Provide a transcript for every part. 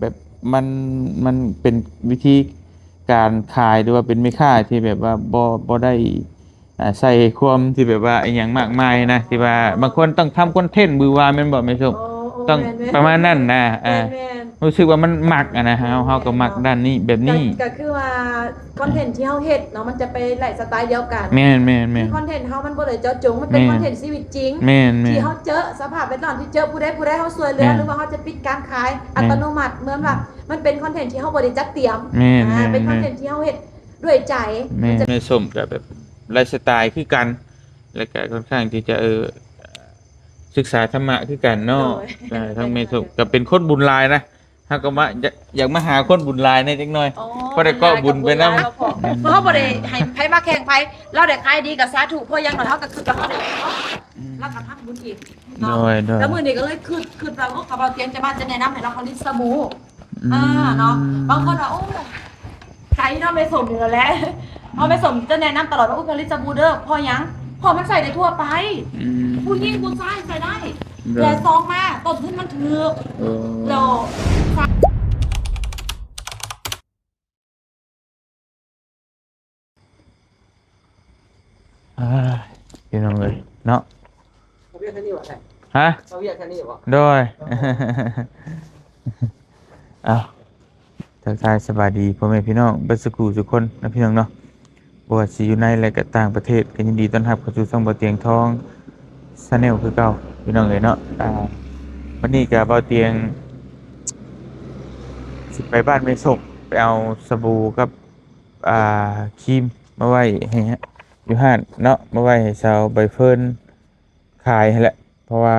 แบบมันมันเป็นวิธีการขายหรือว่าเป็นแม่ค้าที่แบบว่าบ่ได้ใส่ความที่แบบว่าอหยังมากมายนะที่ว่าบางคนต้องทำคอนเทนต์บือว่าแม่นบ่แม่ส้มโอ้โอ้ต้องแม่นแม่นประมาณนั้นนะแม่นแม่นรู้สึกว่ามันมักอะนะเฮาก็มักด้านนี้แบบก็นี้ก็คือว่าคอนเทนต์ที่เฮาเฮ็ดเนาะมันจะไปไลฟ์สไตล์เดียวกันแม่นแม่นแม่คืนอคอนเทนต์เฮามันบ่ได้เจาะจงมันเป็นคอนเทนต์ชีวิตจริงแม่นแม่ที่นเฮาเจอสภาพแวดล้อมที่เจอผู้ใดเฮาช่วยเหลืแม่นอหรือว่าเฮาจะปิดการขายอัตโนมัติเหมือนแบบมันเป็นคอนเทนต์ที่เฮาบ่ได้จัดเตรียมแม่นแม่นเป็นคอนแม่นเทนต์ที่เฮาเฮ็ดด้วยใจแม่แม่ส้มก็แบบไลฟ์สไตล์คือกันแล้วก็ค่อนข้างที่จะศึกษาธรรมะคือกันเนาะใช่ทั้งแม่ส้มก็เป็นคนบุญหลายนะเฮาก็มาอยากมาหาคนบุญหลายในจักหน่อยก็ได้ก็บุญไปนำเพราะเฮาบ่ได้ให้ไผมาแข่งไผเราได้ขายดีก็สาธุเพราะอย่างน้อยเฮาก็คือกับเฮาได้เนาะแล้วก็ทำบุญอีกเนาะแล้วมื้อนี้ก็เลยคือเราก็กับเราเตรียมจะมาจะแนะนำให้เราผลิตสบู่เนาะบางคนว่าโอ้ใครเนาะไม่สมอยู่แล้วแหละเอาไม่สมจะแนะนำตลอดว่าผลิตสบู่เด้อพอหยังพอมันใส่ได้ทั่วไปผู้หญิงผู้ชายใส่ได้แต่ซองมาต้นทุนมันถูกเรา พี่น้องเลยเนาะเขาเรียกแค่นี้วะไงฮะเขาเรียกแค่นี้วะโดยเอาทักทายสบายดีพ่อแม่พี่น้องเบิดสุขุทุกคนนะพี่น้องเนาะบ่ว่าสิอยู่ในและก็ต่างประเทศก็ยินดีต้อนรับเข้าสู่ช่องบ่เตียงทองชาแนลคือเก่าพี่น้องเอ้ยเนาะวันนี้ก็บ่เตียงสิไปบ้านแม่ส้มไปเอาสบู่กับอ่าครีมมาไว้ให้อยู่ห้านเนาะมาไว้ให้สาวใบเฟิร์นขายให้แหละเพราะว่า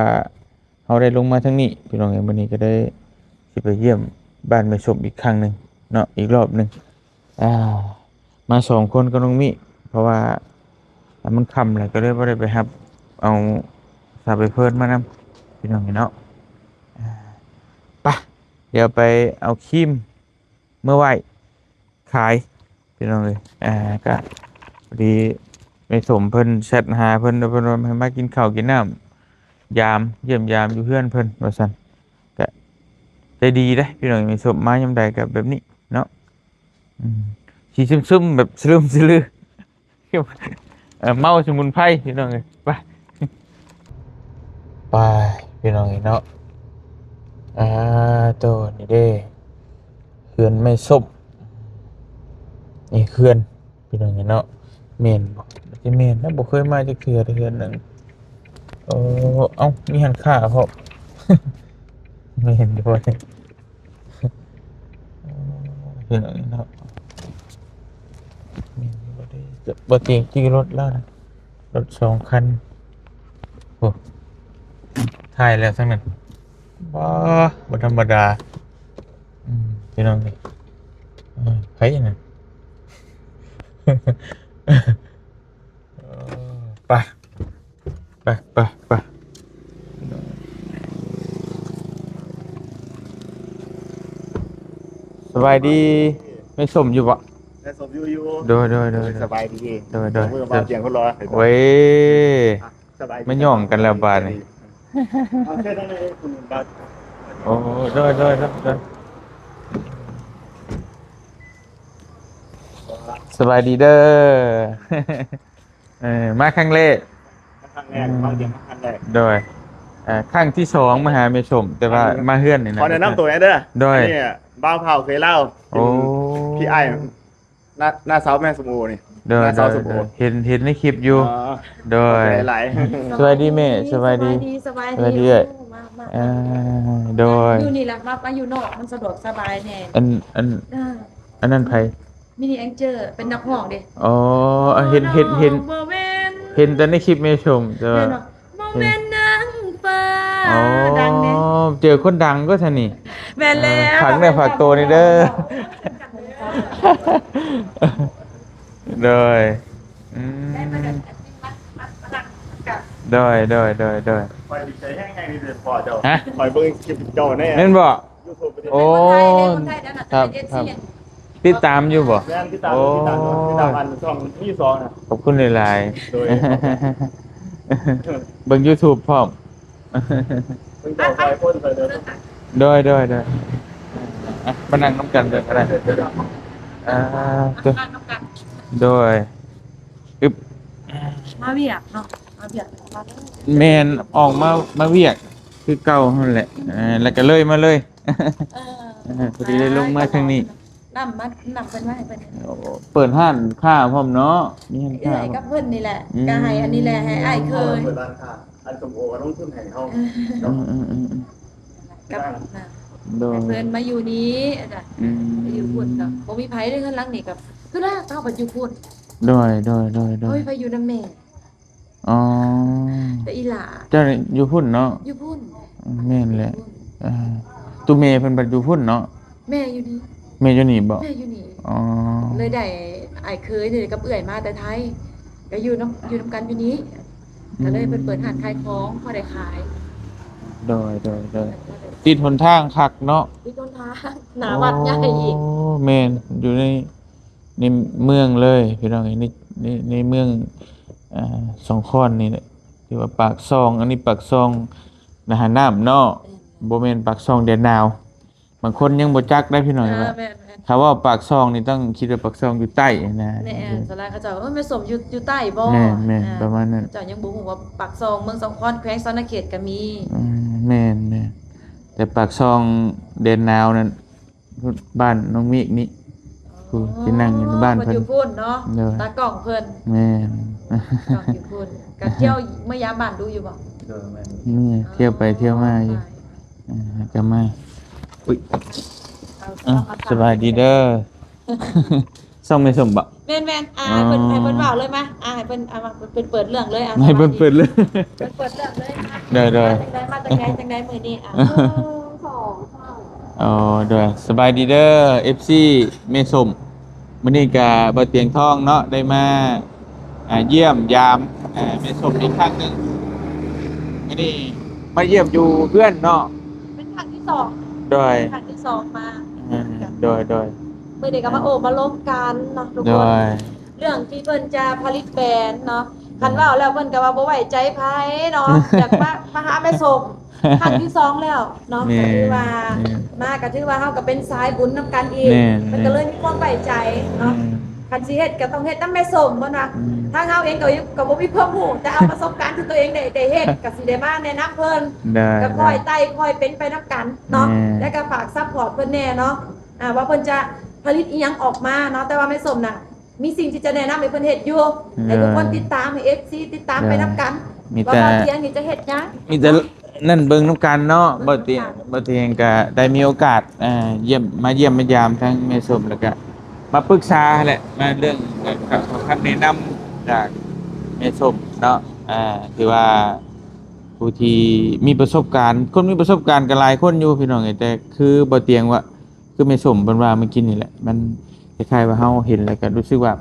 เฮาได้ลงมาทางนี้พี่น้องเอ้ยมื้อนี้ก็ได้สิไปเยี่ยมบ้านแม่ส้มอีกครั้งหนึงเนาะอีกรอบหนึงอ่ามาสองคนกับน้องมิเพราะว่ามันค่ำแล้วก็เลยบ่ได้ไปรับเอาสาวใบเฟิร์นมานำพี่น้องเอ้ยเนาะไปเดี๋ยวไปเอาครีมเมื่อไหว้ขายพี่น้องเอ้ยก็พอดีแม่ส้มเพิ่นแชตหาเพิ่นว่าให้มากินข้าวกินน้ำยามเยี่ยมยามอยู่เพื่อนเพิ่นว่าซั่นก็ใจดีเด้พี่น้องมีสมมายามใดก็แบบนี้เนาะสิซึมๆแบบสลึมสลือเมาสมุนไพรพี่น้องเอ้ยไปไปพี่น้องเอ้ยเนาะโตนี่เด้เขื่อนไม่ส้มนี่เขื่อนพี่น้องเอ้ยเนาะแม่นบ่สิแม่นนะบ่เคยมาจักเทื่อเทื่อหนึงเอ้ามีหันค่าพร้อม ไม่เห็นด้วยเห็นอะไรนะมีบ่ได้จะบ่เตียงที่รถแล้วนะรถสองคันโอ้ถ่ายแล้วทั้งนั้นบ่ธรรมดาพี่น้องนี่ใครอย่างนั้นไปไปสบายดีไม่สมอยู่บ่แต่สมอยู่โดยสบายดีโดยเมื่อมาเสียงคนรอเว้ยสบายไม่ย่องกันแล้วบาดนี่เอาแค่นั้นเลยคุณบัตรโอ้โดยสบายดีเด้อมาครั้งแรกครั้งแรกมาเสียงครั้งแรกโดยครั้งที่สองมาหาเมชมแต่ว่ามาเฮือนนี่นะขอแนะนำตัวเด้อโดยนี่บ้าวเผาเคยเล่าพี่ไอ้หน้าเสาแม่สมูนี่โดยเห็นในคลิปอยู่โดยสวัสดีแม่สวัสดีเลยโดยอยู่นี่แหละมาอยู่นอกมันสะดวกสบายแน่อันนั้นไผมินิแองเจอร์เป็นนักร้องดิอ๋อเห็นแต่ในคลิปแม่ชมแต่ว่าโมเมนต์นั่งฟ้าดังเนี่ยเจอคนดังก็ท่านี่แม่แล้วผักเนี่ยผักตัวนี่เด้อโดยคอยใช้แห้งๆนี่เดือดพอเจ้าคอยเบิ่งคลิปเจ้าแน่เน่นบ่โอ้ครับติดตามอยู่บ่ติดตามอันช่องที่สองนะขอบคุณหลายๆเบิ่ง YouTube พร้อมโดย มานั่งน้ำกันเลยอะไรอ่าตัว นั่งน้ำกัน โดยอึบ มาเวียกเนาะมาเวียกมาเด้อ แมนออกมาเวียกคือเก่านั่นแหละแล้วก็เลยมาเลย พอดีเลยลงมาทางนี้ นำเพิ่นมาให้เพิ่น โอ้เปิดห้านค้าพร้อมเนาะมีห้าน เอื้ ค้า อย พร้ กั อบ ม เพิ่นนี่แหละก็ให้อันนี้แหละให้อ้ายเคย เปิดร้านค้าอันสมโอก็ต้องทุนให้เขา อืม กับน่ะ โดย ให้เพิ่นมาอยู่นี้จ้ะ อืม ไปอยู่พุ่นก็บ่มีไผได้เงินหลังนี่ก็คือลากเฮาไปอยู่พุ่น โดยโดยบ่มีไผอยู่นำแม่ อ๋อ แต่อีหล่า เจ้าอยู่พุ่นเนาะ อยู่พุ่น แม่นแหละตุเมเพิ่นบัดอยู่พุ่นเนาะ แม่อยู่นี่ แม่อยู่นี่บ่ แม่อยู่นี่ อ๋อ เลยได้อ้ายเคยนี่กับเอื้อยมาแต่ไทยก็อยู่นำกันอยู่นี้ก็เลยเพิ่นเปิดร้านขายของพอได้ขาย โดยติดหนทางคักเนาะ ที่ต้นทางหนาวัดใหญ่อีก โอ้แม่นอยู่ในเมืองเลยพี่น้องในเมืองสองคอนนี่แหละที่ว่าปากซองอันนี้ปากซองนะหาน้ำเนาะบ่แม่นปากซองแดนนาวบางคนยังบ่จักได้พี่น้องว่า แม่น ถ้าว่าปากซองนี่ต้องคิดว่าปากซองอยู่ใต้นะ แม่นสลายเขาเจ้าแม่สมอยู่ใต้บ่ แม่นประมาณนั้น เจ้ายังบ่ฮู้ว่าปากซองเมืองสองคอนแขวงศรีนเขตก็มี แม่นแต่ปากซองแดนนาวนั่นบ้านน้องมิกนี่คือที่นั่งอยู่ในบ้าน เพิ่ เพิ่ น น อยู่พุ่นเนาะ เด้อ ตากล้องเพิ่น แม่น กล้องอยู่พุ่นก็เที่ยวเมื่อยามบ้านดูอยู่บ่ เดินแม่ นี่เที่ยวไปเที่ยวมาอยู่ก็มาอุ้ย เอา สบายดีเด้อ ส่องไม่สมบ่ แม่นให้เพิ่นเว้าเลยมาให้เพิ่นมาเพิ่นเปิดเรื่องเลย ให้เบิ่งเปิดเลย เพิ่นเปิดเรื่องเลย เด้อ มาจังได๋มื้อนี้2 อ๋อเด้อสบายดีเด้อ FC เมสมมื้อนี้ก็บ่เตียงทองเนาะได้มาเยี่ยมยามเมสมอีกครั้งหนึงมื้อนี้มาเยี่ยมอยู่เพื่อนเนาะ เป็นครั้งที่2 โดย ครั้งที่2มา โดย มื่อเด็กก็มาโอบมาล้มกันเนาะทุก โด คน ย เรื่องที่เพิ่นจะผลิตแบรนด์เนาะคันว่าแล้วเพิ่นก็ว่าบ่ไว้ใจไผเนาะ อยากมาหาแม่ส่งครั้งที่2แล้วเนาะก็ถือว่ามาก็ถือว่าเฮาก็เป็นสายบุญนํกันอีกมันก็เลยมีความไว้ใจเนาะคันสิเฮ็ดก็ต้องเฮ็ดนำแม่ส่งบ่นะทางเฮาเองก็บ่มีความรู้แต่เอาประสบการณ์ที่ตัวเองได้เฮ็ดก็สิได้มาแนะนำเพิ่น ได้ ก็ค่อยไต่ค่อยเป็นไปนํกันเนาะแล้วก็ฝากซัพพอร์ตเพิ่นแน่เนาะว่าเพิ่นจะผลิตอีหยังออกมาเนาะแต่ว่าไม่สมน่ะมีสิ่งที่จะแนะนำให้เพิ่นเฮ็ดอยู่ให้ทุกคนติดตามให้ FC ติดตามไปนํกัน มี ว่า แต่ บ่เที่ยงนี่จะเฮ็ดหยัง มีแต่นั่นเบิ่งน้ำกันเนาะบ่เตียงก็ได้มีโอกาสเยี่ยมมายามทั้งแม่สมแล้วก็มาปรึกษาแหละมาเรื่องขอคำแนะนำจากแม่สมเนาะถือว่าผู้ที่มีประสบการณ์คนมีประสบการณ์ก็หลายคนอยู่พี่น้องแต่คือบ่เตียงว่าคือแม่สมเพิ่นว่าเมื่อกี้นี่แหละมันคล้ายๆว่าเฮาเห็นแล้วก็รู้สึกว่า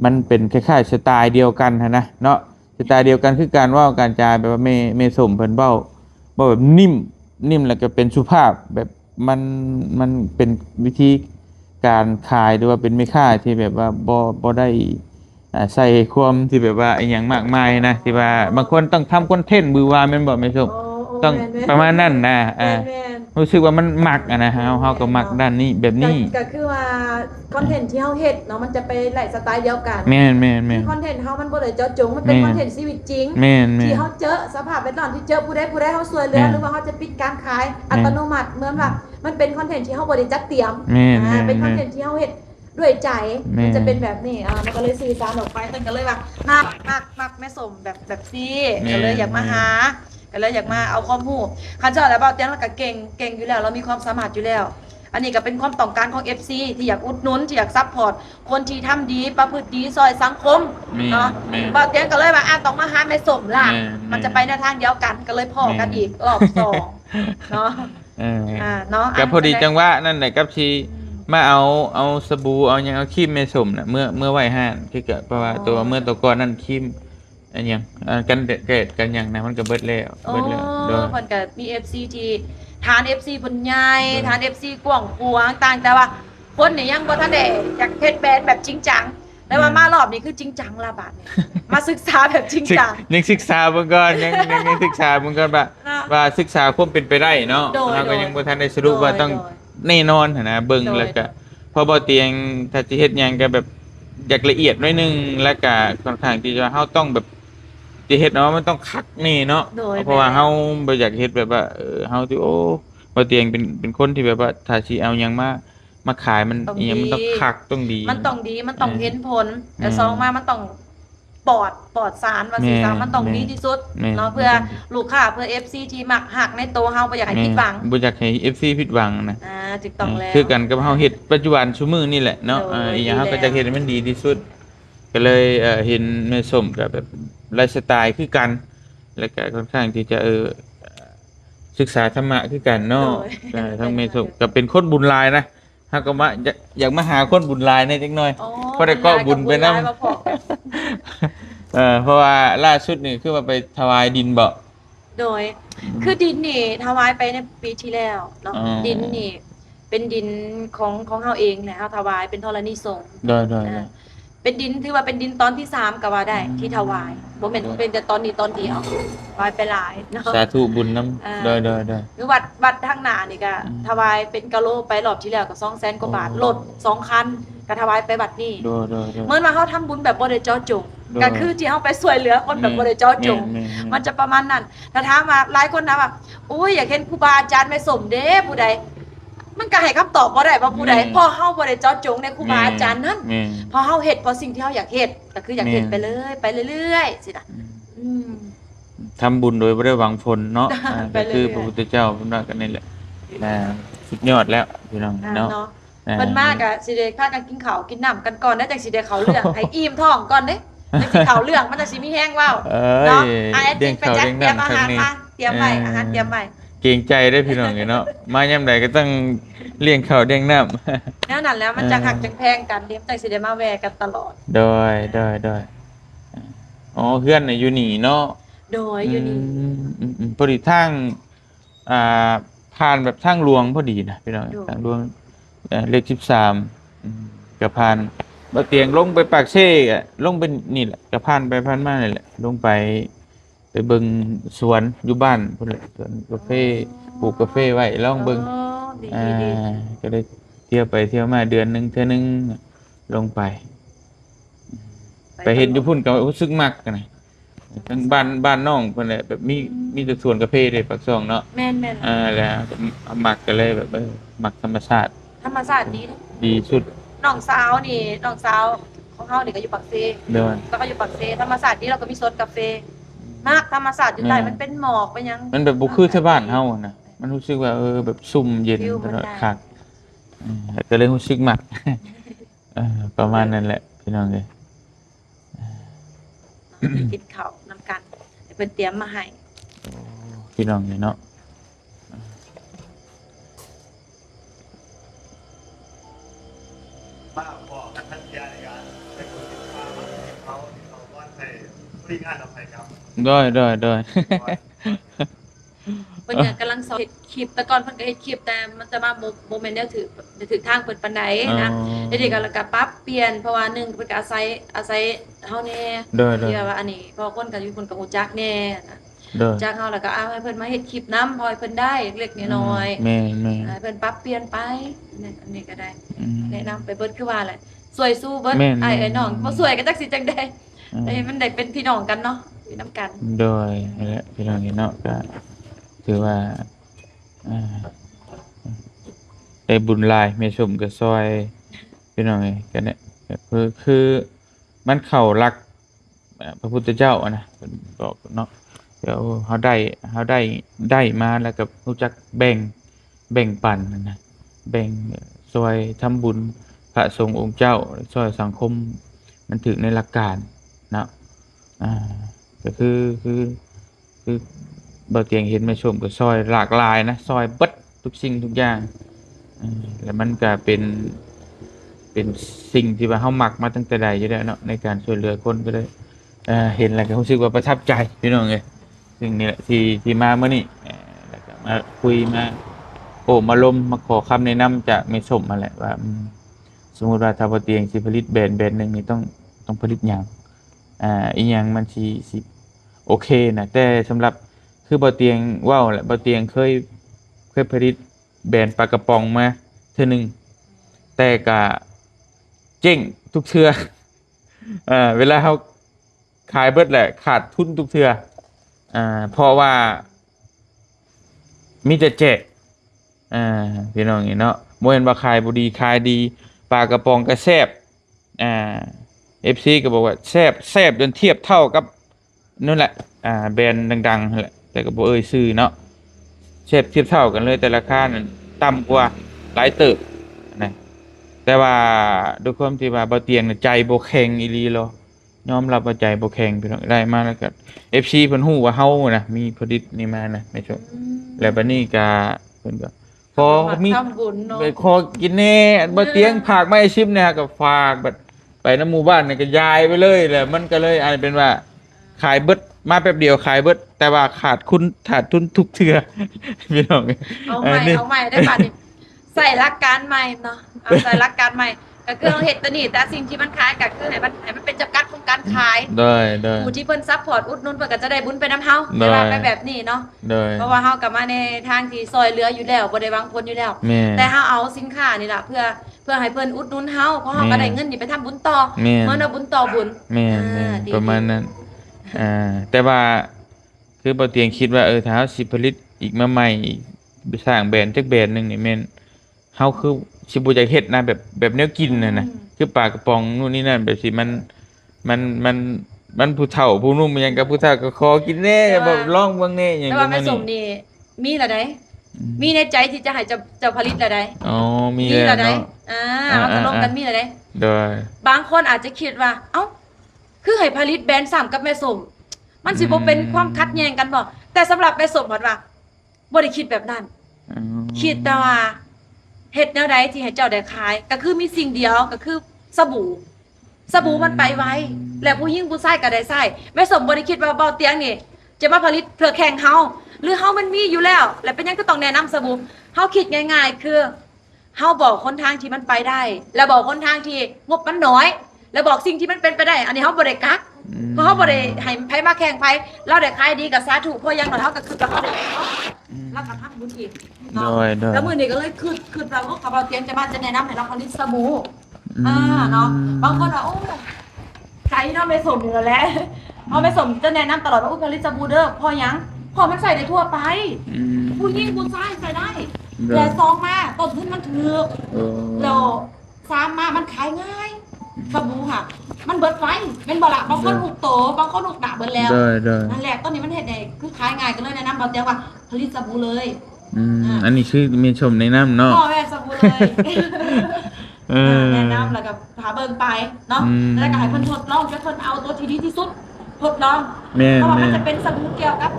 มันเป็นคล้ายๆสไตล์เดียวกันหั้นนะเนาะสไตล์เดียวกันคือการเว้าการจาแบบว่าแม่สมเพิ่นเว้าแบบนิ่มแล้วก็เป็นสุภาพแบบมันเป็นวิธีการขายหรือว่าเป็นแม่ค้าที่แบบว่าบ่ได้ใส่ความที่แบบว่าอีหยังมากมายนะที่ว่าบางคนต้องทำคอนเทนต์บือว่าแม่นบ่แม่สมต้องประมาณนั้นนะรู้สึกว่ามันมักนะเฮาก็มักด้านนี้แบบนี้ ก็คือว่าคอนเทนต์ที่เฮาเฮ็ดเนาะมันจะไปไลฟ์สไตล์เดียวกัน แม่น คอนเทนต์เฮามันบ่ได้เจาะจงมันเป็นคอนเทนต์ชีวิตจริง แม่น ที่เขาเจอสภาพแวดล้อมที่เจอผู้ใดเขาสวยเหลือหรือว่าเขาจะปิดการขายอัตโนมัติเหมือนแบบมันเป็นคอนเทนต์ที่เขาบริจัดเตรียมเป็นคอนเทนต์ที่เขาเฮ็ดด้วยใจมันจะเป็นแบบนี้มันก็เลยสื่อสารออกไปตั้งก็เลยว่ามักแม่สมแบบซี่ก็เลยอยากมาหาก็เลยอยากมาเอาความรู้คันเจ้าแล้วเบาเตียงแล้วก็เก่งอยู่แล้วเรามีความสามารถอยู่แล้ว อันนี้ก็เป็นความต้องการของ FC ที่อยากอุดหนุนที่อยากซัพพอร์ตคนที่ทำดีประพฤติดีซอยสังคมเนาะบางเตียงก็เลยว่าต้องมาหาแม่สมล่ะมันจะไปในทางเดียวกันก็เลยพอกันอีกรอบ2เนาะเนาะก็พอดีจังหวะนั่นแหละกับที่มาเอาสบู่เอาหยังเอาครีมแม่สมน่ะเมื่อไว้ห้านคือก็เพราะว่าตัวเมื่อตัวก่อนนั่นครีมอันหยังกันเกิดกันหยังนะมันก็เบิดแล้วโดย เพิ่นก็มี FC ที่ฐาน FC เพิ่นใหญ่ฐาน FC กว้างขวางต่างแต่ว่าคนนี่ยังบ่ทันได้อยากเฮ็ดแบรนด์แบบจริงจังแต่ว่ามารอบนี้คือจริงจังละบาดนี้มาศึกษาแบบจริงจัง ยังศึกษาเบิ่งก่อนยังศึกษาเบิ่งก่อนว่าศึกษาความเป็นไปได้เนาะเราก็ยังบ่ทันได้สรุปว่าต้อง แน่นอนหั้นนะเบิ่งแล้วก็พอบ่เตียงถ้าสิเฮ็ดหยังก็แบบอยากละเอียดหน่อยนึงแล้วก็ค่อนข้างที่จะเฮาต้องแบบสิเฮ็ดเนาะมันต้องคักนี่เนาะ โดย เพราะว่าเฮาบ่อยากเฮ็ดแบบว่าเฮาที่โอ้บ่เตียงเป็นคนที่แบบว่าถ้าสิเอาหยังมาขายมันอีหยังมันต้องคักต้องดี มันต้องดีมันต้องเห็นผลแต่ซองมามันต้องปลอดสารว่าสิซะมันต้องดีที่สุดเนาะเพื่อลูกค้าเพื่อ FC ที่มักหักในโตเฮาบ่อยากให้ผิดหวัง บ่อยากให้ FC ผิดหวังนะ ถูกต้องแล้ว คือกันกับเฮาเฮ็ดปัจจุบันซุมื้อนี่แหละเนาะ โดย อีหยังเฮา ดี ก็ แล้ว จะเฮ็ดให้มันดีที่สุด ก็เลยเห็นแม่ส้มก็แบบไลฟ์สไตล์คือกัน แล้วก็ค่อนข้างที่จะศึกษาธรรมะคือกันเนาะใช่ทั้งแม่ส้มก็เป็นคนบุญหลายนะเฮาก็มาอยากมาหาคนบุญหลายแหน่จักหน่อย เพราะได้ก็บุญไปนำ บุญหลายมาพอกัน เพราะว่าล่าสุดนี่คือว่าไปถวายดินบ่ โดยคือดินนี่ถวายไปในปีที่แล้วเนาะ อ๋อ ดินนี่เป็นดินของเฮาเองแหละเฮาถวายเป็นธรณีสงฆ์ ได้ อ่าเป็นดินถือว่าเป็นดินตอนที่3ก็ว่าได้ที่ถวายบ่แม่นเป็นแต่ตอนนี้ตอนเดียวถวายไปหลายเนาะ สาธุบุญนำ อ่า ได้ หรือวัดทางหน้านี่ก็ อืม ถวายเป็นกะโลไปรอบที่แล้วก็200,000กว่าบาท โอ้ รถ2คันก็ถวายไปบัดนี้ ได้ เหมือนว่าเฮาทำบุญแบบบ่ได้เจาะจง โดย ก็คือที่เฮาไปช่วยเหลือคนแบบบ่ได้เจาะจง แม่น มันจะประมาณนั้นถ้าถามว่าหลายคนนะว่าอุ้ยอยากเห็นครูบาอาจารย์ไม่สมเด้ผู้ใดมันก็ให้คำตอบบ่ได้ว่าผู้ใดเพราะเฮาบ่ได้เจาะจงในครูบาอาจารย์นั้น แม่น เพราะเฮาเฮ็ดเพราะสิ่งที่เฮาอยากเฮ็ดก็คืออยากเฮ็ด แม่น ไปเรื่อยสินะอืม ทำบุญโดยบ่ได้หวังผลเนาะ ไป ก็ เรื่อยๆ คือพระพุทธเจ้าเพิ่นว่ากันนี่แหละนะสุดยอดแล้วพี่น้อง อ่า เนาะ เนาะเพิ่นมากอ่ะสิได้พากันกินข้าวกินน้ำกันก่อนได้จังสิได้เข้าเรื่อง ให้อิ่มท้องก่อนเด้จังสิเข้าเรื่องมันจะสิมีแห้งเว้า เอ้ เนาะ ย อ่ะแอด เด้ มิ ง นไป ข้าว จัด เด้ง เตรียม น้ำ อา ครั้ หาง ร นี้ มาเตรียมไว้อาหารเตรียมไว้ เกรงใจได้อพี่น้องเนาะมายามใดก็ต้องเลี้ยงข้าวเด้งน้ำ แนวนั้นแล้วมันจะหักจังแพงกันเดี๋ยวจังสิได้มาแวะกันตลอด โดยอ๋อเพื่อนน่ะอยู่นี่เนาะ โดยอยู่นี่ พอดีทางอ่าผ่านแบบทางหลวงพอดีนะพี่น้องทางหลวงเลข13ก็ผ่านบ่เตียงลงไปปากเซ่อะลงไปนี่แหละก็ผ่านไปผ่านมานี่แหละลงไปเบิ่งสวนอยู่บ้านพุ่นแหละสวนกาแฟปลูกกาแฟไว้ลองเบิ่ง อ๋อดี อ่า ดี ก็ได้เที่ยวไปเที่ยวมาเดือนหนึงเทื่อนึงลงไป ไปเห็นอยู่พุ่นก็รู้สึกมักกันนะทั้งบ้านน้องเพิ่นแหละแบบมีแต่สวนกาแฟเด้ปากช่องเนาะ แม่นแม่น แล้วเอามักก็เลยแบบมักธรรมชาติ ธรรมศาสตร์ดีนะ ดีสุด น้องสาวนี่น้องสาวของเฮานี่ก็อยู่ปักเซ เด้อ แล้วก็อยู่ปักเซธรรมศาสตร์นี่เราก็มีสวนกาแฟมากธรรมศาสตร์อยู่ใต้ อืม มันเป็นหมอกเป็นหยัง มันแบบบ่คือชาวบ้านเฮาอะนะมันรู้สึกว่าแบบซุ่มเย็น ฟิล ต มัน ลอด ได้ คักก็เลยรู้สึกมัก ประมาณนั้นแหละพี่น้องเอ้ย กินข้าวนํกันเดี๋ยวเพิ่นเตรียมมาให้ พี่น้องเนาะ มาบอกกันทันทีในการไปคุยกับเขาว่าให้ที่งานเอาไปครับ ได้ เพิ่นก็กำลังสอนเฮ็ดคลิปแต่ก่อนเพิ่นก็เฮ็ดคลิปแต่มันจะมาบ่แม่นแนวถือทางเพิ่นปานใดนะเดี๋ยวนี้ก็แล้วก็ปรับเปลี่ยนเพราะว่าหนึงเพิ่นก็อาศัยเฮาแน่ ได้ ที่ว่าอันนี้เพราะคนก็อยู่เพิ่นก็ฮู้จักแน่นะ ได้ จ้างเฮาแล้วก็เอาให้เพิ่นมาเฮ็ดคลิปนำพอให้เพิ่นได้เล็กๆน้อย แม่ ให้เพิ่นปรับเปลี่ยนไปนี่อันนี้ก็ได้ อืม แนะนำไปเบิดคือว่าแหละสวยสู้เบิด แม่น อ้ายเอ้ยน้องบ่สวยก็จักสิจังได๋ อืม ให้มันได้เป็นพี่น้องกันเนาะอยู่นํกัน โดยนั่นแหละพี่น้องเนาะก็ถือว่าอ่าได้บุญหลายแม่ชมก็ซอยพี่น้องเอ้ยก็เนี่ยก็คือมันเข้าหลักพระพุทธเจ้าอะนะเพิ่นบอกเนาะเดี๋ยวเฮาได้มาแล้วก็รู้จักแบ่งปันนั่นนะแบ่งซอยทำบุญพระสงฆ์องค์เจ้าซอยสังคมมันถึงในหลักการเนาะก็คือบ่เตียงเห็นแม่ชมก็ซอยหลากหลายนะซอยเบิดทุกสิ่งทุกอย่างแล้วมันก็เป็นสิ่งที่ว่าเฮามักมาตั้งแต่ใดอยู่แล้วเนาะในการช่วยเหลือคนก็เลยเห็นแล้วก็รู้สึกว่าประทับใจพี่น้องเอ้ยซึ่งนี่แหละที่มามื้อนี้แล้วก็มาคุยมามาลมมาขอคำแนะนำจากแม่ชมมาแหละว่าสมมุติว่าถ้าบ่เตียงสิผลิตแบรนด์หนึงนี่ต้องผลิตหยังอีหยังมันสิโอเคนะแต่สำหรับคือบ่เตียงเว้าแหละบ่เตียงเคยผลิตแบรนด์ปลากระป๋องมา เทื่อหนึงแต่ก็เจ๊งทุกเทื่อ เวลาเขาขายเบิดแหละขาดทุนทุกเทื่อเพราะว่ามีแต่แจกพี่น้องนี่เนาะบ่เห็นว่าขายบ่ดีขายดีปลากระป๋องก็แซ่บFC ก็บอกว่าแซ่บจนเทียบเท่ากับนั่นแหละแบรนด์ดังๆนั่นแหละแต่ก็บ่เอ่ยชื่อเนาะแซ่บเทียบเท่ากันเลยแต่ราคานั้นต่ำกว่าหลายเติบนะแต่ว่าด้วยความที่ว่าบ่เตียงน่ะใจบ่แข็งอีหลีหรอยอมรับว่าใจบ่แข็งพี่น้องได้มาแล้วก็ FC เพิ่นฮู้ว่าเฮานะมีผลิตนี่มานะไม่ใช่แล้วบัดนี้ก็เพิ่นก็พอมี ทำบุญเนาะ ไปขอกินแน่บ่เตียงผากไม่ชิมเนี่ยก็ฝากบัดไปน้ำหมู่บ้านนี่ก็ยายไปเลยแหละมันก็เลยอาจเป็นว่าขายเบิดมาแป๊บเดียวขายเบิดแต่ว่าขาดทุนทุกเทื่อ พี่น้อง เอาใหม่ได้ป่ะนี่ใส่หลักการใหม่เนาะเอาใส่หลักการใหม่ก็คือเราเฮ็ดตัวนี้แต่สิ่งที่มันขายก็คือให้มันเป็นจำกัดของการขาย ได้ ผู้ที่เพิ่นซัพพอร์ตอุดหนุนเพิ่นก็จะได้บุญไปนํเฮา ได้ เวลาไปแบบนี้เนาะ ได้ เพราะว่าเฮากลับมาในทางที่ซอยเหลืออยู่แล้วบ่ได้หวังผลอยู่แล้ว แม่ แต่เฮาเอาสินค้านี่ล่ะเพื่อให้เพิ่นอุดหนุนเฮาเพราะเฮาก็ได้เงินนี่ไปทำบุญต่อ แม่ เมื่อเอาบุญต่อบุญ แม่ ดี ประมาณนั้นแต่ว่าคือบ่เตียงคิดว่าถ้าเฮาสิผลิตอีกมาใหม่อีกสร้างแบรนด์จักแบรนด์หนึงนี่แม่นเฮาคือสิบ่อยากเฮ็ดนะแบบแนวกินน่ะนะคือปลากระป๋องนู่นนี่นั่นแบบสิมันผู้เฒ่าผู้หนุ่มอิหยังกับผู้เฒ่าก็ขอกินแน่แบบลองเบิ่งแน่หยัง แต่ ป ว่า ระมา แม่ ณ ส นี้ มนี่มีละใดมีในใจที่จะให้เจ้าผลิตละใด อ๋อมี มี แล้ว ละใด เนาะ เอาตกลงกันมีละใด โดย บางคนอาจจะคิดว่า เอ้า คือให้ผลิตแบรนด์3กับแม่สมมันสิบ่เป็นความขัดแย้งกันบ่แต่สำหรับแม่สมเพิ่นว่าบ่ได้คิดแบบนั้น อ๋อ คิดแต่ว่าเฮ็ดแนวใดที่ให้เจ้าได้ขาย ก็คือมีสิ่งเดียวก็คือสบู่มันไปไวและผู้หญิงผู้ชายก็ได้ใช้แม่สมบ่ได้คิดว่าเบาเตียงนี่จะมาผลิตเพื่อแข่งเฮาหรือเฮามันมีอยู่แล้ว แล้วเป็นหยังก็ต้องแนะนำสบู่เฮาคิดง่ายๆ คือเฮาบอกคนทางที่มันไปได้ แล้วบอกคนทางที่งบมันน้อย แล้วบอกสิ่งที่มันเป็นไปได้ อันนี้เฮาบ่ได้กักเพราะเฮาบ่ได้ให้ไผมาแข่งไผเราได้ขายดีก็สาธุเพราะอยังน้อยเฮาก็คือกับเฮาได้แล้วก็ทำบุญอีกเนาะ โดย แล้วมื้อนี้ก็เลยคือเราก็กับเราเตรียมจะมาจะแนะนำให้เราผลิตสบู่เนาะบางคนว่าโอ้ใครเนาะไม่สมอยู่แล้วแหละเพราะไม่สมจะแนะนำตลอดว่าผลิตสบู่เด้อพอหยังพอมันใส่ได้ทั่วไป ผู้หญิงผู้ชายใส่ได้แต่ซองมาต้นทุนมันถูกแล้วซามมามันขายง่ายสบู่ค่ะ มันเบิดไว้เป็นบ่ละบางคนหุกโตบางคนหุกหนาเบิดแล้ว โดย นั่นแหละต้นนี้มันเห็ดได้คือขายง่ายก็เลยแนะนำเราเจ้าว่าผลิตสบู่เลย อันนี้คือมีชมในน้ำเนาะ พ่อแม่สบู่เลยแนะนำแล้วก็หาเบิ่งไปเนาะแล้วก็ให้เพิ่นทดลองจะเพิ่นเอาตัวที่ดีที่สุดทดลอง แม่ เพราะว่ามัน แม่ จะเป็นสบู่เกี่ยวกับ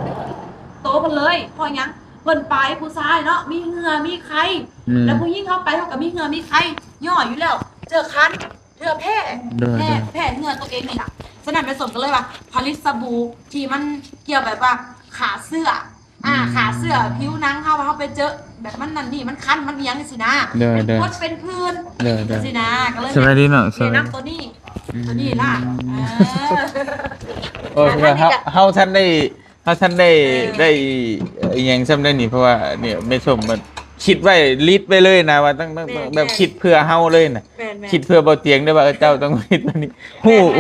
โตมันเลยพอหยังเพิ่นไปผู้ชายเนาะมีเหงื่อมีไข้แล้วผู้หญิงเข้าไปเขาก็มีเหงื่อมีไข้ย่ออยู่แล้ว เจอคันเจอแพ้เหงื่อตัวเองนี่ล่ะฉะนั้นไปสมกันเลยว่าผลิตสบู่ที่มันเกี่ยวแบบว่าขาเสื้อขาเสื้อผิวหนังเขาไปเจอแบบมันนั่นนี่มันคันมันเอียงสินะเป็นพดเป็นพื้นสินะก็เลย สบายดีเนาะส แนะ บาย นำตัวนี้ล่ะ โอ้คือว่าเฮาท่านได้อีหยังซ้ำได้นี่เพราะว่าเนี่ยไม่ชมมันคิดไว้ลิสต์ไว้เลยนะว่าต้องแบบคิดเพื่อเฮาเลยนะ คิดเพื่อบ่เตียงได้ว่าเจ้าต้องคิดตัวนี้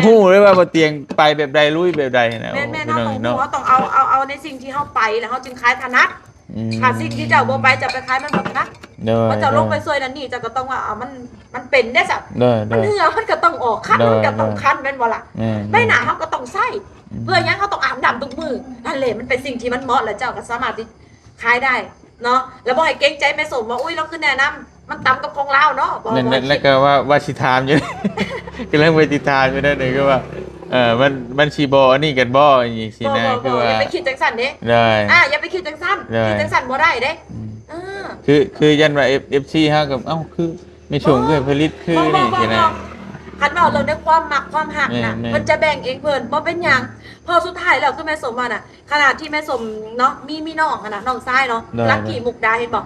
ฮู้เลยว่าบ่เตียงไปแบบใดลุยแบบใดนะ แม่เขาต้องเอาในสิ่งที่เขาไปแล้วเขาจึงขายถนัดถ้าสิ่งที่เจ้าบ่ไปจะไปขายมันบ่ถนัดเพราะเจ้าลงไปซวยนั่นนี่เจ้าก็ต้องว่ามันเป็นได้สักมันเหงื่อมันก็ต้องออกคันมันก็ต้องคันแม่นบ่ล่ะไม่หนาเขาก็ต้องใส่เพื่อยังเขาต้องอาบน้ำทุกมื้อนั่นแหละมันเป็นสิ่งที่มันเหมาะแล้วเจ้าก็สามารถที่ขายได้เนาะแล้วบ่ให้เกรงใจแม่สมว่าอุ้ยเราคือแนะนำมันต่ำกับของเราเนาะนั่นแล้วก็ว่าสิถามอยู่ ก็เรื่องไปติดตามอยู่ได้เลยก็ว่ามันชีบออันนี้กันบ่อย่างงี้สินะคือว่า อย่าไปคิดจังสั่นเด้ ได้ อย่าไปคิดจังสั่นคิดจังสั่นบ่ได้เด้คือยันว่า FC เฮากับคือไม่ชงคือผลิตคือนี่สินะ คันว่าเราได้ความมักความหักน่ะมันจะแบ่งเองเพิ่นบ่เป็นหยังพอสุดท้ายแล้วคือแม่สมว่าน่ะขนาดที่แม่สมเนาะมีน้องน่ะน้องชายเนาะลักกี้มุกดาเห็นบ่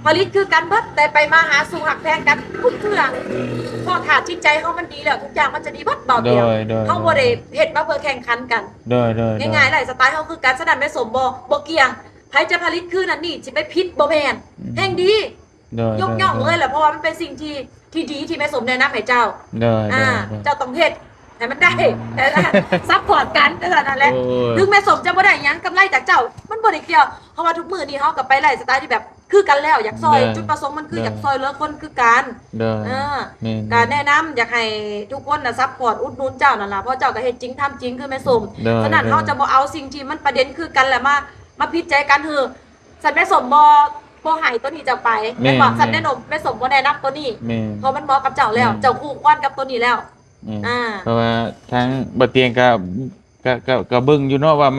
ผลิตคือกันเบิดแต่ไปมาหาสู่หักแพงกันทุกเทื่อพอถาดจิตใจเฮามันดีแล้วทุกอย่างมันจะดีเบิดเบาเดียวเฮาบ่ได้เฮ็ดมาเพื่อแข่งขันกันง่ายๆหลายสไตล์เฮาคือการสนันแม่สมบ่เกี่ยงไผจะผลิตคือนั่นนี่สิไปผิดบ่แม่นแห่งดี ยกย่องเลยแหละเพราะว่ามันเป็นสิ่งที่ดีที่แม่สมแนะนำให้เจ้าเจ้าต้องเฮ็ดให้มันได้ซัพพอร์ตกันนั่นแหละถึงแม่สมจะบ่ได้หยังกำไรจากเจ้ามันบ่ได้เกี่ยวเพราะว่าทุกมื้อนี้เฮาก็ไปไลฟ์สไตล์ที่แบบคือกันแล้วอยากซอยจุดประสงค์มันคืออยากซอยเหลือคนคือกันการแนะนำอยากให้ทุกคนน่ะซัพพอร์ตอุดหนุนเจ้านั่นล่ะเพราะเจ้าก็เฮ็ดจริงทำจริงคือแม่สมฉะนั้นเฮาจะบ่เอาสิ่งที่มันประเด็นคือกันแหละมาพิจารณากันคือสันแม่สมบ่ให้ตัวนี้จะไปแม่บอกสันแนะนำแม่สมบ่แนะนำตัวนี้เพราะมันเหมาะกับเจ้าแล้วเจ้าคู่ควรกับตัวนี้แล้วเพราะว่าทั้งบ่เตียงก็เบิ่งอยู่เนาะว่า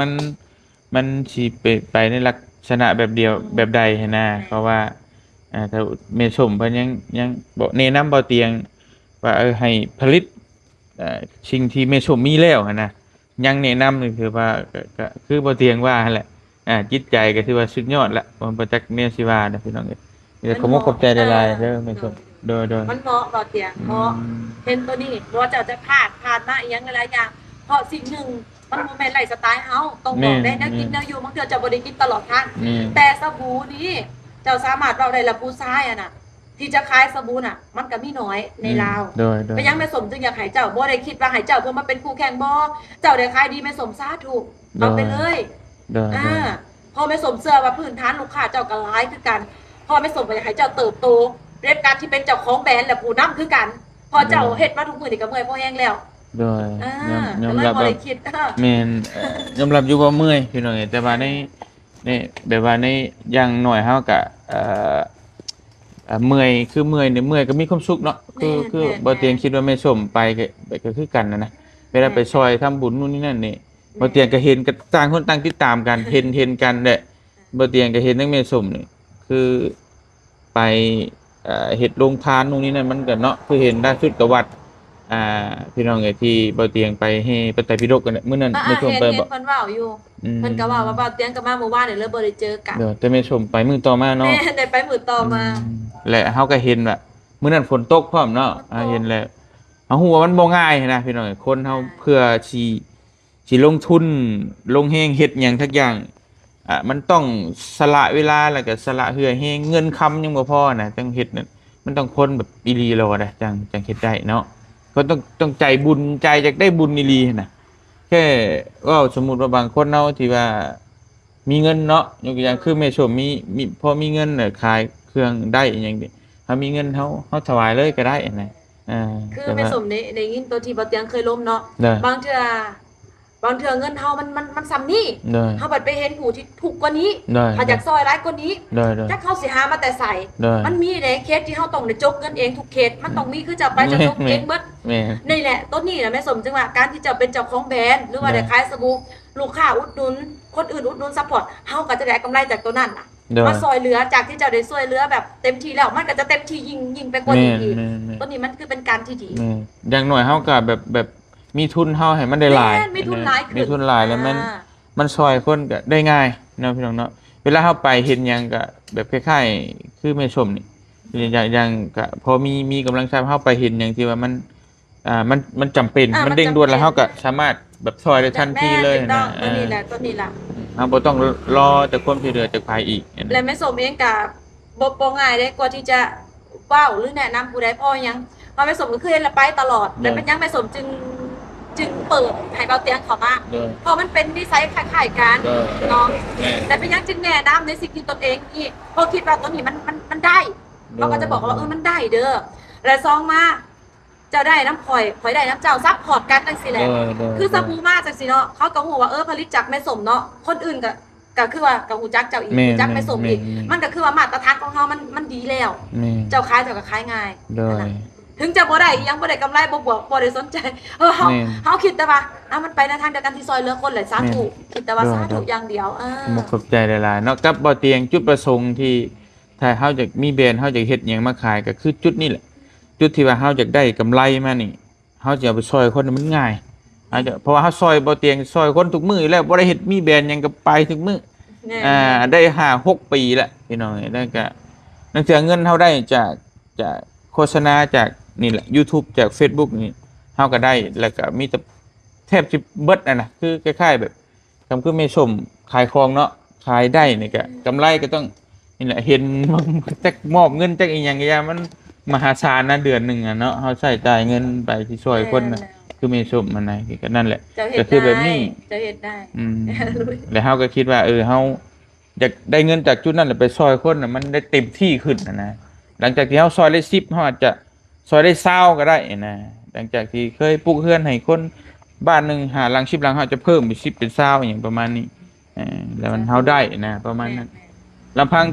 มันสิไปในลักษณะแบบเดียวแบบใดหั้นนะเพราะว่าถ้าแม่ชมเพิ่นยังบ่แนะนำบ่เตียงว่าให้ผลิตสิ่งที่แม่ชมมีแล้วหั้นนะยังแนะนำนี่คือว่าก็คือบ่เตียงว่าหั่นแหละจิตใจก็ถือว่าสุดยอดละบ่จักแนวสิว่านะพี่น้องเอ้ยขอบใจหลายๆเด้อแม่ชมโดยมันเหมาะบ่เตียงเหมาะเห็นตัวนี้บ่เจ้าจะผ่านมาอีหยังหลายอย่างเพราะสิ่งหนึ่งมันโมเมนต์ไลฟ์สไตล์เฮาต้องบอกได้นะกินเนื้ออยู่บางเทื่อจะบ่ได้กินตลอดทางแต่สบู่นี้เจ้าสามารถเราได้ละผู้ชายน่ะที่จะขายสบู่น่ะมันก็มีน้อยในลาวไปยังแม่สมจึงอยากให้เจ้าบ่ได้คิดว่าให้เจ้าเพิ่นมาเป็นคู่แข่งบ่เจ้าได้ขายดีแม่สมสาธุเอาไปเลยพอแม่สมเชื่อว่าพื้นฐานลูกค้าเจ้าก็หลายคือกันพอแม่สมก็อยากให้เจ้าเติบโตเรียนการที่เป็นเจ้าของแบรนด์และผู้นำคือกันพอเจ้าเฮ็ดมาทุกมื้อนี่ก็เมื่อยพอแห้งแล้วโดยยอมรับแบบแม่นยอมรับอยู่ว่าเมื่อยพี่น้องแต่ว่าในแบบว่าในอย่างหน่อยเฮาก็เมื่อยคือเมื่อยเนี่ยเมื่อยก็มีความสุขเนาะคือบ่เตียงคิดว่าแม่ส้มไปก็คือกันนะเวลาไปซอยทำบุญนู่นนี่นั่นนี่บ่เตียงก็เห็นก็ต่างคนต่างติดตามกันเห็นกันแหละบ่เตียงก็เห็นทั้งแม่ส้มนี่คือไปเฮ็ดโรงทานนู่นนี่นั่นมันก็เนาะคือเห็นล่าสุดก็วัดพี่น้องที่บ่เตียงไปให้ปไตยปิฎกกันมื้อนั้นแม่ชมไปบ่เพิ่นเว้าอยู่เพิ่นก็ว่าบ่เตียงก็มาเมื่อวานนี่เลยบ่ได้เจอกันแต่แม่ชมไปมื้อต่อมาเนาะแม่ได้ไปมื้อต่อมาและเฮาก็เห็นว่ามื้อนั้นฝนตกพร้อมเนาะเห็นแล้วเฮาฮู้ว่ามันบ่ง่ายนะพี่น้องคนเฮาเพื่อสิลงทุนลงแฮงเฮ็ดหยังสักอย่างมันต้องสละเวลาแล้วก็สละเหือแฮงเงินคำยังบ่พอนะจังเฮ็ดนั่นมันต้องคนแบบอีหลีรอได้จังเฮ็ดได้เนาะก็ต้องใจบุญใจจากได้บุญอีหลีนะแค่ว่าสมมุติว่าบางคนเนาะที่ว่ามีเงินเนาะยกตัวอย่างคือแม่ชมมีพอมีเงินน่ะขายเครื่องได้อย่างนี้ถ้ามีเงินเฮาถวายเลยก็ได้นะคือแม่สมในยินตัวที่บ่เตียงเคยล้มเนาะบางเทื่อเงินเฮามันซ้ำนี่เฮาบัดไปเห็นผู้ที่ถูกกว่านี้ถ้าอยากซอยหลายกว่านี้จักเขาสิหามาแต่ใส่มันมีในเคสที่เฮาต้องได้จกเงินเองทุกเคสมันต้องมีคือจะไปจะจกเองเบิดนี่แหละต้นนี้นะแม่สมจังว่าการที่จะเป็นเจ้าของแบรนด์หรือว่าได้ขายสบู่ลูกค้าอุดหนุนคนอื่นอุดหนุนซัพพอร์ตเฮาก็จะได้กำไรจากตัวนั้นน่ะมาซอยเหลือจากที่จะได้ซอยเหลือแบบเต็มที่แล้วมันก็จะเต็มที่ยิ่งไปกว่านี้อีกต้นนี้มันคือเป็นการที่ดีอย่างหน่อยเฮาก็แบบมีทุนเฮาให้มันได้หลายมีทุนหลายแล้วมันซอยคนก็ได้ง่ายเนาะพี่น้องเนาะเวลาเฮาไปเห็นหยังก็แบบคล้ายๆคือแม่ชมนี่อย่างก็พอมีกำลังทรัพย์เฮาไปเห็นหยังที่ว่ามันจำเป็นมันเร่งด่วนแล้วเฮาก็สามารถแบบซอยได้ทันทีเลยนะตัวนี้แหละเฮาบ่ต้องรอแต่ความช่วยเหลือจากภายอีกและแม่สมเองก็บ่ง่ายเด้กว่าที่จะเว้าหรือแนะนำผู้ใดพอยังเพราะแม่สมก็เคยละไปตลอดแต่เป็นยังแม่สมจึงเปิดให้เบาเตียงเขามาเพราะมันเป็นนิสัยคล้ายๆกันเนาะแต่เป็นยังจึงแนะนำในสิ่งที่ตนเองนี่พอคิดว่าตัวนี้มันได้เขาก็จะบอกว่ามันได้เด้อและซองมาเจ้าได้น้ำข่อยได้น้ำเจ้าซัพพอร์ตกันจังซี่แหละคือสบู่มาจังซี่เนาะเขาก็ฮู้ว่าผลิตจากแม่สมเนาะคนอื่นก็คือว่าก็ฮู้จักเจ้าอีกฮู้จักแม่สมอีกมันก็คือว่ามาตรฐานของเฮามันดีแล้วเจ้าขายเจ้าก็ขายง่ายถึงจะบ่ได้ยังบ่ได้กำไรบ่ได้สนใจเฮาคิดแต่ว่ามันไปในทางเดียวกันที่ซอยเหลือคนแหละสาธุคิดแต่ว่าสาธุอย่างเดียวบ่เข้าใจหลายๆเนาะกับบ่เตียงจุดประสงค์ที่ถ้าเฮาอยากมีแบรนด์เฮาอยากเฮ็ดหยังมาขายก็คือจุดนี้แหละจุดที่ว่าเฮาอยากได้กำไรมานี่เฮาจะเอาไปซอยคนมันง่ายเพราะว่าเฮาซอยบ่เตียงซอยคนทุกมื้อแล้วบ่ได้เฮ็ดมีแบรนด์หยังก็ไปทุกมื้อได้5-6 ปีแล้วพี่น้องแล้วก็นั่นคือเงินเฮาได้จากโฆษณาจากนี่แหละ YouTube จาก Facebook นี่เฮาก็ได้แล้วก็มีแต่แทบสิเบิดนะคือคล้ายๆแบบคือแม่ชมขายของเนาะขายได้นี่ก็กำไรก็ต้อง นี่แหละเห็นมันจักมอบเงินจักอีหยังก็อย่ามันมหาศาลนะเดือนหนึงอ่ะเนาะเฮาใช้จ่ายเงินไปที่ช่วยคนน่ะคือแม่ส้มมันน่ะก็นั่นแหละ เจ้าเฮ็ ก็ ด คือแบบนี้ เจ้าเฮ็ดได้ อืมแล้วเฮาก็คิดว่าเฮาอยากได้เงินจากจุดนั้นแหละไปซอยคนน่ะมันได้เต็มที่ขึ้นนะหลังจากที่เฮาซอยได้10เฮาอาจจะซอยได้20ก็ได้นะหลังจากที่เคยปลูกเรือนให้คนบ้านหนึง5หลัง10หลังเฮาจะเพิ่มเป็น10เป็น20อหย่างประมาณนี้แล้วมันเฮาได้นะประมาณนั้นลำพัง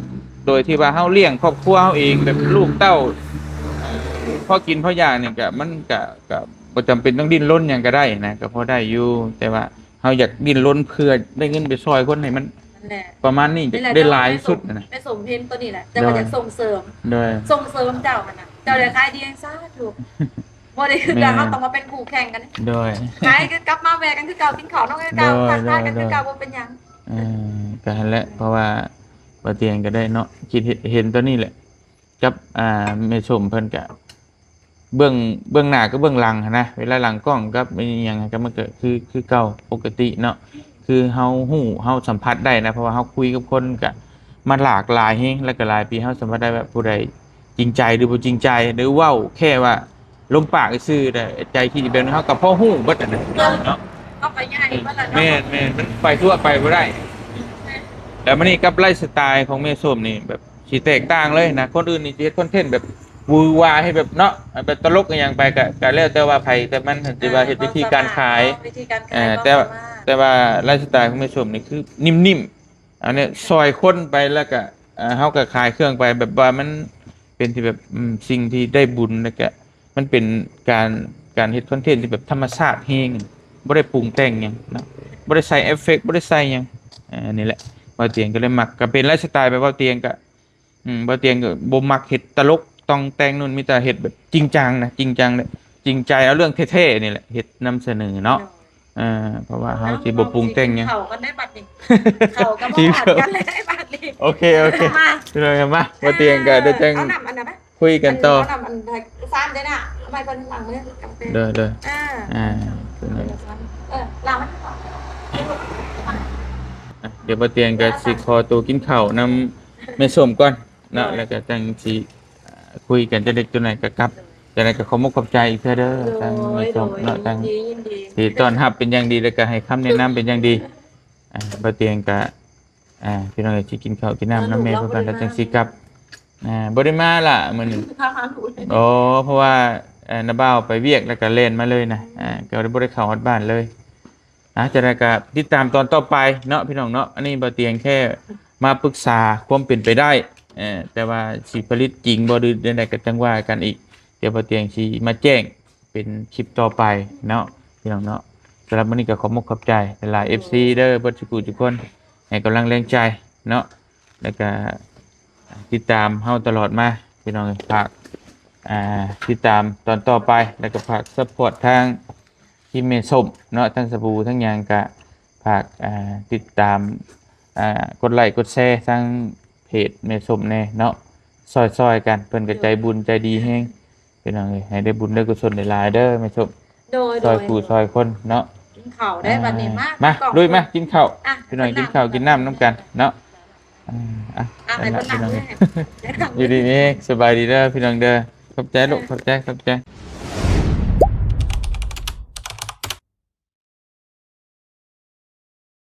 โดยที่ว่าเฮาเลี้ยงครอบครัวเฮาเองแบบลูกเต้าพอกินพออยากนี่ก็มันก็บ่จำเป็นต้องดิ้นรนหยังก็ได้นะก็พอได้อยู่แต่ว่าเฮาอยากดิ้นรนเพื่อได้เงินไปซอยคนให้มัน นั่นแหละ ประมาณนี้จะได้หลายสุดนะ ไปสมเพนตัวนี้แหละจะมาจะส่งเสริม โดย ส่งเสริมเจ้ามันน่ะเจ้าได้ขายดีซะถูกบ่ได้คือการเฮาต้องมาเป็นคู่แข่งกัน โดย ขายกันกลับมาแวกันคือเก่ากินข้าวนอกคือเก่าทักทายกันคือเก่าบ่เป็นหยัง ก็นั่นแหละเพราะว่าบ่เตียงก็ได้เนาะคิดเห็นตัวนี้แหละกับแม่ชมเพิ่นก็เบื้องหน้าก็เบื้องหลังหั้นนะเวลาหลังกล้องกับอีหยังก็มันก็คือเก่าปกติเนาะคือเฮาฮู้เฮาสัมผัสได้นะเพราะว่าเฮาคุยกับคนก็มันหลากหลายแฮงแล้วก็หลายปีเฮาสัมผัสได้ว่าผู้ใดจริงใจหรือบ่จริงใจหรือเว้าแค่ว่าลมปากซื่อๆได้ใจคิดอีกแบบนึงเฮาก็พอฮู้เบิดอะนะเนาะ ก็ไปง่ายเพิ่นล่ะ แม่ เนาะ นมันไปทั่วไปบ่ได้แต่มันนี่กับไลฟ์สไตล์ของแม่ส้มนี่แบบสิแตกต่างเลยนะคนอื่นนี่สิเฮ็ดคอนเทนต์แบบวือวาให้แบบเนาะแบบตลกอหยังไปก็แล้วแต่ว่าไผแต่มันสิว่าเฮ็ดวิธีการขาย วิธีการขาย แต่ว่าไลฟ์สไตล์ของแม่ส้มนี่คือนิ่มๆอันนี้ซอยคนไปแล้วก็เฮาก็ขายเครื่องไปแบบว่ามันเป็นที่แบบสิ่งที่ได้บุญแล้วก็มันเป็นการเฮ็ดคอนเทนต์ที่แบบธรรมชาติแฮงบ่ได้ปรุงแต่งหยังเนาะบ่ได้ใส่เอฟเฟกต์บ่ได้ใส่หยังนี่แหละบ่เตียงก็เลยมักก็เป็นไลฟ์สไตล์แบบว่าเตียงก็บ่เตียงก็บ่มักเฮ็ดตลกต้องแต่งนู่นมีแต่เฮ็ดแบบจริงจังนะจริงจังเลยจริงใจเอาเรื่องเท่ๆนี่แหละเฮ็ดนำเสนอเนาะเพราะว่าเฮาสิบ่ปรุงแต่งหยัง เขากันได้บัตรนี่เขาก็บ่ผ่านกันเลยได้บัตรนี่ โอเคพี่น้องมาบ่เตียงก็ได้จัง เอานำอันนั้นไหม คุยกันต่อ เอานำอันซ้ำได้น่ะทำไมคนหลังเนี่ยกับเป็น เด้อ อ่า หลังมัน เดี๋ยวบ่เตียงก็สิขอตัวกินข้าวนำแม่ส้มก่อนเนาะแล้วก็จังสิคุยกันจะเด็กตัวไหนก็กลับจังได๋ก็ขอมกขอบใจอีกเทื่อเด้อทางแม่ส้มเนาะทาง ยินดี ที่ต้อนรับเป็นอย่างดีแล้วก็ให้คำแนะนำเป็นอย่างดีบ่เตียงก็พี่น้องสิกินข้าวกินน้ำน้ำแม่เพิ่นกันแล้วจังสิกลับบ่ได้มาล่ะมื้อนี้ ทางหาหนู อ๋อเพราะว่าน้าบ่าวไปเวียกแล้วก็เล่นมาเลยนะก็เลยบ่ได้เข้าฮอดบ้านเลยจะได้ก็ติดตามตอนต่อไปเนาะพี่น้องเนาะอันนี้บ่เตียงแค่มาปรึกษาความเป็นไปได้แต่ว่าสิผลิตจริงบ่หรือใดๆก็จังว่ากันอีกเดี๋ยวบ่เตียงสิมาแจ้งเป็นคลิปต่อไปเนาะพี่น้องเนาะสำหรับมื้อนี้ก็ขอขอบใจหลาย FC เด้อเบิดทุกคนให้กำลังแรงใจเนาะแล้วก็ติดตามเฮาตลอดมาพี่น้องฝากติดตามตอนต่อไปแล้วก็ฝากซัพพอร์ตทางทีมเมส้มเนาะทั้งสบู่ทั้งหยังก็ฝากติดตามกดไลค์กดแชร์ทางเพจเมส้มแน่เนาะซอยๆกันเพิ่นก็ใจบุญใจดีแฮงพี่น้องเอ้ยให้ได้บุญได้กุศลหลายๆเด้อเมส้ม โดย ซอยผู้ซอยคนเนาะ กินข้าวได้บัดนี้มาก มาลุยมากินข้าวพี่น้องกินข้าวกินน้ำน้ำกันเนาะให้ นั่น เพิ่น ล่ะ นั่ง พี่น้อง ด้วย อยู่ดีนี่สบายดีเด้อพี่น้องเด้อขอบใจลูกขอบใจ